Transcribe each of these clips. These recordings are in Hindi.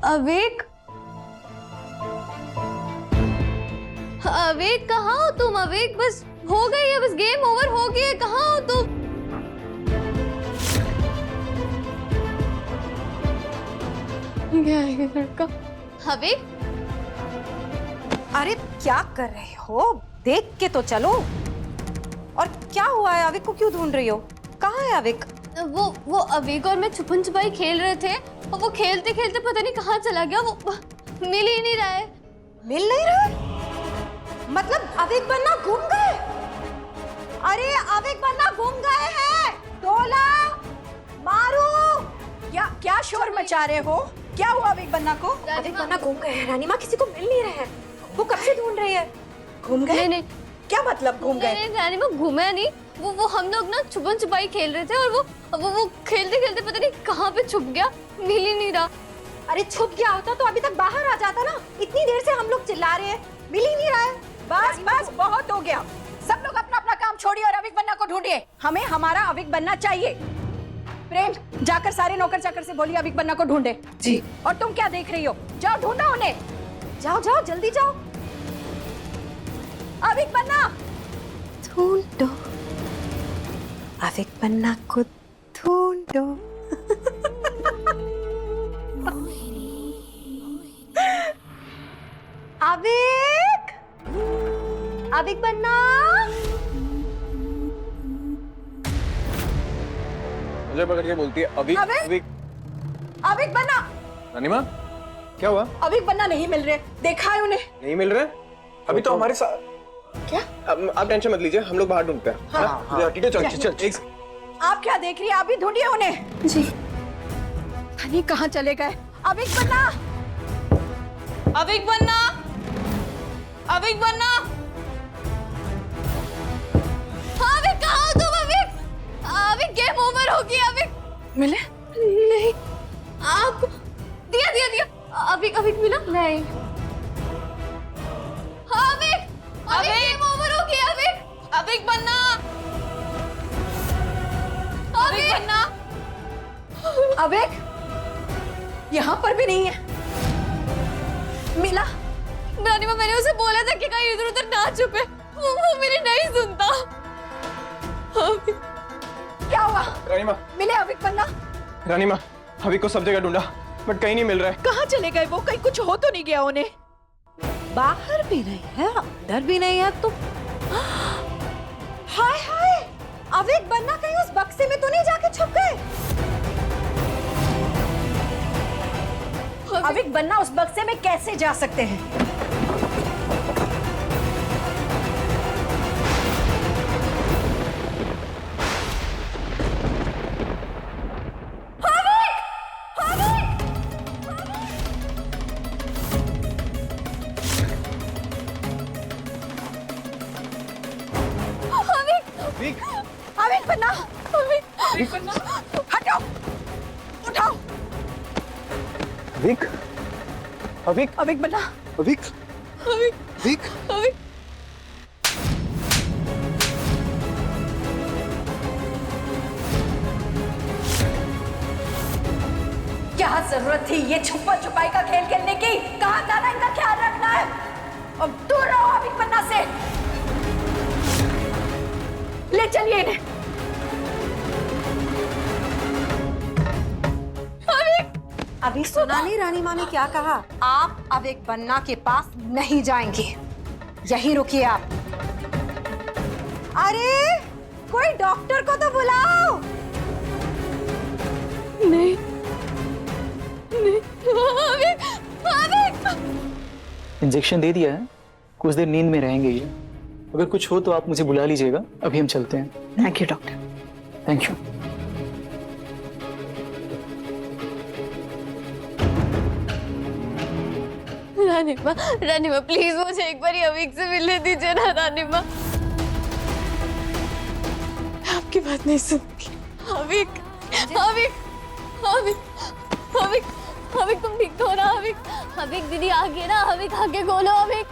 अविक, अविक कहाँ हो तुम? अविक बस हो गई है, बस गेम ओवर हो गई है, कहाँ हो तुम? क्या है ये लड़का? अविक, अरे क्या कर रहे हो? देख के तो चलो। और क्या हुआ है? अविक को क्यों ढूंढ रही हो? कहाँ है अविक? वो अविक और मैं छुपन छुपाई खेल रहे थे और वो खेलते खेलते पता नहीं कहाँ चला गया, वो मिल ही नहीं रहा है। मिल नहीं रहा है? मतलब अविक बन्ना घूम गए? अरे अविक बन्ना घूम गए हैं। डोला मारू, क्या शोर मचा रहे हो? क्या हुआ अविक बन्ना को? अविक बन्ना घूम गए हैं रानी माँ, किसी को मिल नहीं रहे हैं। वो कब से ढूंढ रही है? घूम गए? नहीं, क्या मतलब घूम गए? नहीं रानी माँ, घूमे नहीं। वो हम लोग ना छुपन छुपाई खेल रहे थे और वो खेलते खेलते पता नहीं कहाँ पे छुप गया, मिल ही नहीं रहा। अरे छुप गया होता तो अभी तक बाहर आ जाता ना। इतनी देर से हम लोग चिल्ला रहे हैं, मिल ही नहीं रहा है। बस बस बहुत हो गया। सब लोग अपना अपना काम छोड़िए और अविक बन्ना को ढूंढिए। हमें हमारा अविक बन्ना चाहिए। प्रेम, जाकर सारे नौकर चाकर से बोलिए अविक बन्ना को ढूंढे। जी। और तुम क्या देख रही हो? जाओ ढूंढो उन्हें। जाओ जाओ जल्दी जाओ। अविक बन्ना ढूंढो, अविक बन्ना को ढूंढो। अविक, अविक बन्ना। मुझे पकड़ के बोलती है अविक अविक अविक बन्ना। रानी माँ, क्या हुआ? अविक बन्ना नहीं मिल रहे, देखा है उन्हें? नहीं मिल रहे? अभी तो हमारे साथ। क्या? आप टेंशन मत लीजिए, हम लोग बाहर ढूंढते हैं। हाँ, ठीक है, चल चल चल। आप क्या देख रही है? आप भी ढूंढिए उन्हें। जी। हनी कहाँ चले गए? अविक बन्ना, अविक बन्ना, अविक बन्ना। अविक कहाँ हो तुम? अविक, अविक गेम ओवर हो गया। अविक मिले? नहीं, आपको दिया दिया दिया। अविक, अविक मिला नहीं। अविक, अविक गेम ओवर हो गया। अविक, अविक बन्ना, अविक बन्ना। अविक यहाँ पर भी नहीं है। मिला? रानी माँ, मैंने उसे बोला था कि कहीं इधर उधर ना छुपे, वो मेरी नहीं सुनता। अविक, क्या हुआ? रानी माँ, मिले अविक बन्ना? रानी माँ, अविक को सब जगह ढूंढा बट कहीं नहीं मिल रहा है। कहाँ चले गए वो? कहीं कुछ हो तो नहीं गया उन्हें? बाहर भी नहीं है, अंदर भी नहीं है तो। हाय हाय, अविक बन्ना कहीं उस बक्से में तो नहीं जाके छुप गए? अविक बन्ना उस बक्से में कैसे जा सकते हैं? अविक, अविक बन्ना, अविक बन्ना, हटो, उठाओ। अविक, अविक, अविक बन्ना, अविक, अविक, अविक, अविक। क्या जरूरत थी ये छुपा छुपाई का खेल खेलने की? कहाँ जाना, इनका ख्याल रखना है। अब दूर रहो अविक बन्ना से। ले चलिए इन्हें। अभी सुना नहीं रानी माँ ने क्या कहा? आप अविक बन्ना के पास नहीं जाएंगे, यहीं रुकिए आप। अरे कोई डॉक्टर को तो बुलाओ। नहीं, नहीं, अविक, अविक। इंजेक्शन दे दिया है, कुछ देर नींद में रहेंगे ये। अगर कुछ हो तो आप मुझे बुला लीजिएगा, अभी हम चलते हैं। Thank you doctor. Thank you. रानी माँ प्लीज मुझे एक बार अविक से मिलने दीजिए ना। रानी माँ, आपकी बात नहीं सुनती। अविक, अविक, अविक, अविक, अविक तुम ठीक तो हो ना? अविक, अविक दीदी आ गई ना? अविक आगे बोलो। अविक,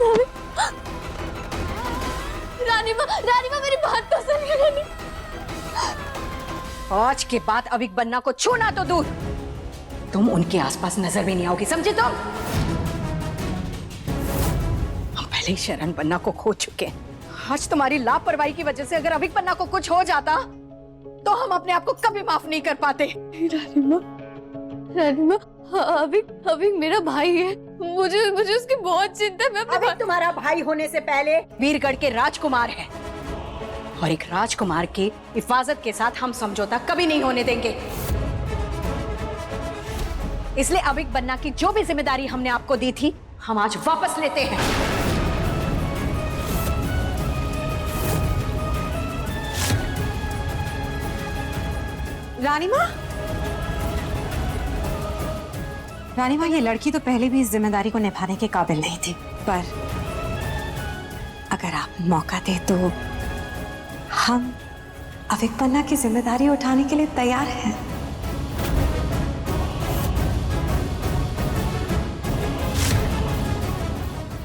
अविक। रानी माँ मेरी बात तो सुनिए। रानी, आज के बाद अविक बन्ना को छूना तो दूर, तुम उनके आसपास नजर भी नहीं आओगी, समझे तुम? हम पहले ही शरण पन्ना को खो चुके हैं। आज तुम्हारी लापरवाही की वजह से अगर अभिक पन्ना को कुछ हो जाता तो हम अपने आप को कभी माफ नहीं कर पाते। रानीमा, रानीमा, अभिक मेरा भाई है। मुझे उसकी बहुत चिंता है। मैं अपने अभिक तुम्हारा भाई होने से पहले वीरगढ़ के राजकुमार है, और एक राजकुमार की हिफाजत के साथ हम समझौता कभी नहीं होने देंगे। इसलिए अभिक बनना की जो भी जिम्मेदारी हमने आपको दी थी, हम आज वापस लेते हैं। रानीमा, रानीमा, ये लड़की तो पहले भी इस जिम्मेदारी को निभाने के काबिल नहीं थी, पर अगर आप मौका दे तो हम अभिक पन्ना की जिम्मेदारी उठाने के लिए तैयार हैं।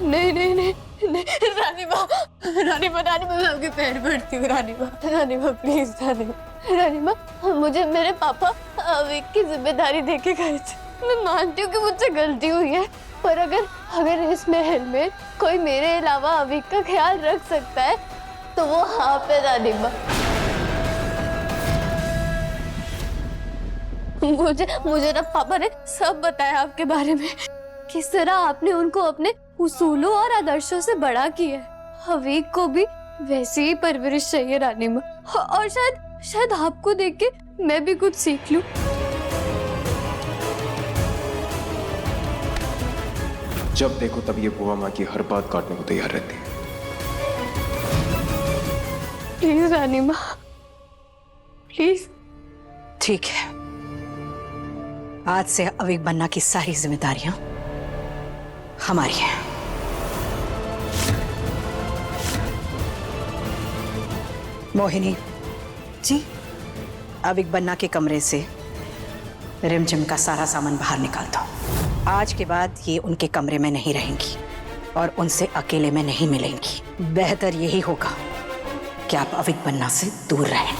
नहीं नहीं नहीं नहीं, रानीमा, रानीमा, रानीमा, मैं आपके पैर पड़ती हूँ। रानीमा, रानीमा, प्लीज रानीमा, मुझे मेरे पापा अविक की जिम्मेदारी देके गए थे। मैं मानती हूँ कि मुझसे गलती हुई है, पर अगर इस महल में कोई मेरे अलावा अविक का ख्याल रख सकता है तो वो आप है रानीमा। मुझे ना पापा ने सब बताया आपके बारे में, किस तरह आपने उनको अपने उसूलों और आदर्शों से बड़ा किया है। अविक को भी वैसी ही परवरिश चाहिए रानीमा, और शायद आपको देख के मैं भी कुछ सीख लूं। जब देखो तब ये बुआ माँ की हर बात काटने को तैयार रहती है। प्लीज रानीमा, प्लीज। ठीक है, आज से अविक बनना की सारी जिम्मेदारियां हमारी हैं। मोहिनी जी, अविक बन्ना के कमरे से रिमझिम का सारा सामान बाहर निकाल दो। आज के बाद ये उनके कमरे में नहीं रहेंगी और उनसे अकेले में नहीं मिलेंगी। बेहतर यही होगा कि आप अविक बन्ना से दूर रहें।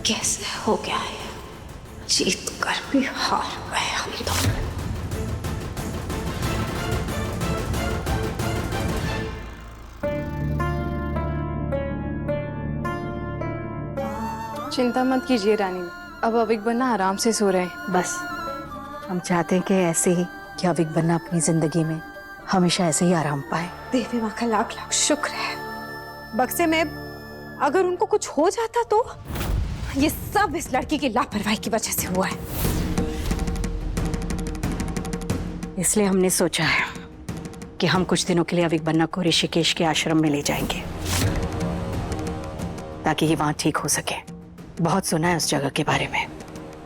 कैसे हो गया है, जीत कर भी हार गए हम तो। चिंता मत कीजिए रानी, अब अविक बन्ना आराम से सो रहे हैं। बस हम चाहते हैं कि ऐसे ही कि अविक बन्ना अपनी जिंदगी में हमेशा ऐसे ही आराम पाए। देवी माँ का लाख लाख शुक्र है। बक्से में अगर उनको कुछ हो जाता तो ये सब इस लड़की की लापरवाही की वजह से हुआ है। इसलिए हमने सोचा है कि हम कुछ दिनों के लिए अविक बन्ना को ऋषिकेश के आश्रम में ले जाएंगे ताकि ये वहां ठीक हो सके। बहुत सुना है उस जगह के बारे में।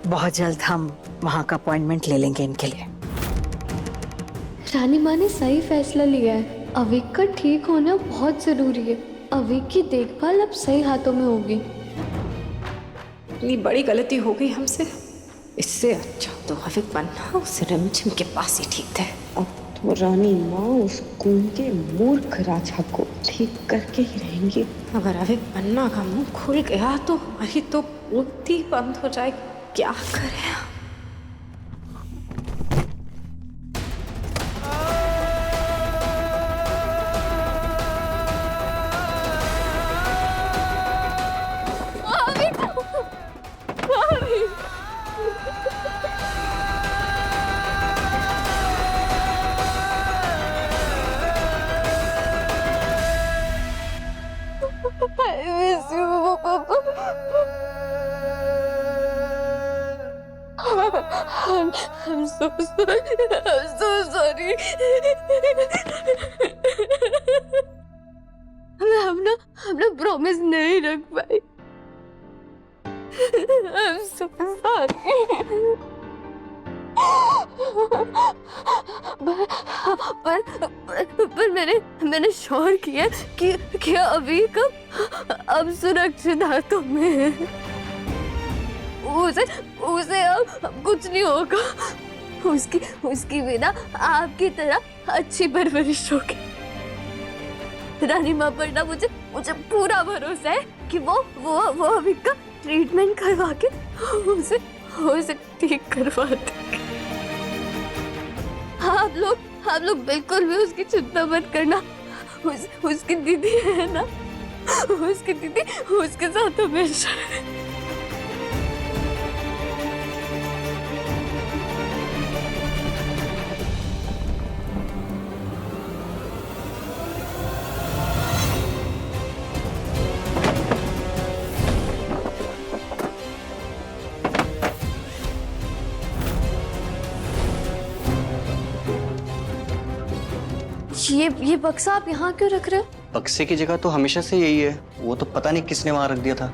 बहुत जल्द हम वहां का अपॉइंटमेंट ले लेंगे इनके लिए। रानी माँ ने सही फैसला लिया है। अविक का ठीक होना बहुत जरूरी है। अविक की देखभाल अब सही हाथों में होगी। इतनी बड़ी गलती हो गई हमसे, इससे अच्छा तो अविक बन्ना उस रिमझिम के पास ही ठीक थे। अब तो रानी माँ उस गूंगे मूर्ख राजा को ठीक करके ही रहेंगी। अगर अविक बन्ना का मुंह खुल गया तो हमारी तो बुद्धि बंद हो जाएगी। क्या करें? I'm so sorry. I'm so sorry. मैं अपना प्रॉमिस नहीं रख पाई। I'm so sorry. पर मैंने श्योर किया कि अभी अब सुरक्षित हाथों में है। उसे अब कुछ नहीं होगा। उसकी बिना आपकी तरह अच्छी परवरिश होगी। रानी माँ पर ना मुझे मुझे पूरा भरोसा है कि वो अविक का ट्रीटमेंट करवा के उसे ठीक करवा देंगे। आप लोग बिल्कुल भी उसकी चिंता मत करना। उसकी दीदी है ना, उसकी दीदी उसके साथ हमेशा है। ये बक्सा आप यहाँ क्यों रख रहे हो? बक्से की जगह तो हमेशा से यही है, वो तो पता नहीं किसने वहां रख दिया था।